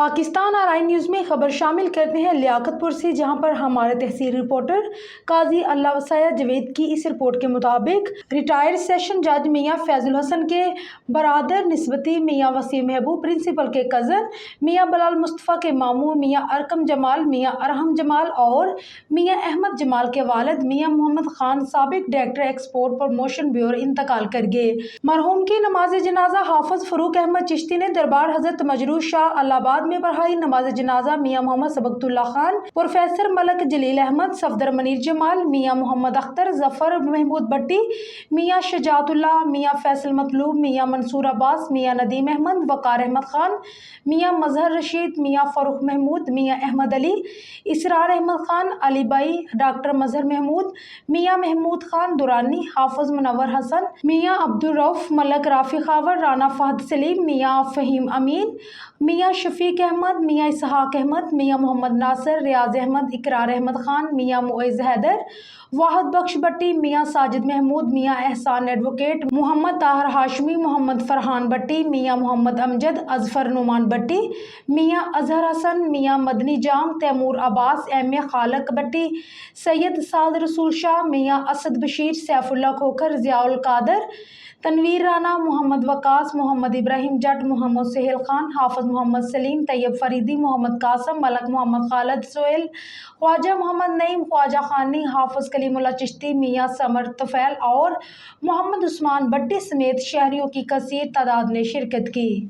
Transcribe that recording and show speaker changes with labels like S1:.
S1: Pakistan are I news میں خبر شامل کرتے ہیں لیاقت پور سے، جہاں پر ہمارے تحصیل رپورٹر قاضی اللہ وسیع جاوید کی اس رپورٹ کے مطابق ریٹائرڈ سیشن جج میاں فیض الحسن کے برادر نسبتی میاں وسیم محبوب، پرنسپل کے کزن میاں بلال مصطفیٰ کے ماموں میاں ارکم جمال، میاں ارحم جمال اور میاں احمد جمال کے والد میاں محمد خان، سابق ڈائریکٹر ایکسپورٹ پروموشن بیورو، انتقال کر گئے۔ مرحوم کی نماز جنازہ حافظ فروغ احمد چشتی نے دربار حضرت مجروح شاہ الہ آباد میں پڑھائی۔ نماز جنازہ میاں محمد سبقت اللہ خان، پروفیسر ملک جلیل احمد، صفدر منیر جمال، میاں محمد اختر، ظفر محمود بٹی، میاں شجاعت اللہ، میاں فیصل مطلوب، میاں منصور عباس، میاں ندیم احمد، وقار احمد خان، میاں مظہر رشید، میاں فاروق محمود، میاں احمد علی، اسرار احمد خان، علی بائی، ڈاکٹر مظہر محمود، میاں محمود خان درانی، حافظ منور حسن، میاں عبدالرؤف، ملک رافی خاور، رانا فہد سلیم، میاں فہیم امین، میاں شفیق احمد، میاں اسحاق احمد، میاں محمد ناصر، ریاض احمد، اقرار احمد خان، میاں معز حیدر، واحد بخش بٹی، میاں ساجد محمود، میاں احسان ایڈوکیٹ، محمد طاہر ہاشمی، محمد فرحان بٹی، میاں محمد امجد، اظفر نعمان بٹی، میاں اظہر حسن، میاں مدنی جام، تیمور عباس، ایم اے خالق بٹی، سید سعد رسول شاہ، میاں اسد بشیر، سیف اللہ کھوکھر، ضیاء القادر، تنویر رانا، محمد وقاص، محمد ابراہیم جٹ، محمد سہیل خان، حافظ محمد سلیم، طیب فریدی، محمد قاسم، ملک محمد خالد سہیل، خواجہ محمد نعیم، خواجہ خانی، حافظ کلیم اللہ چشتی، میاں سمر طفیل اور محمد عثمان بٹی سمیت شہریوں کی کثیر تعداد نے شرکت کی۔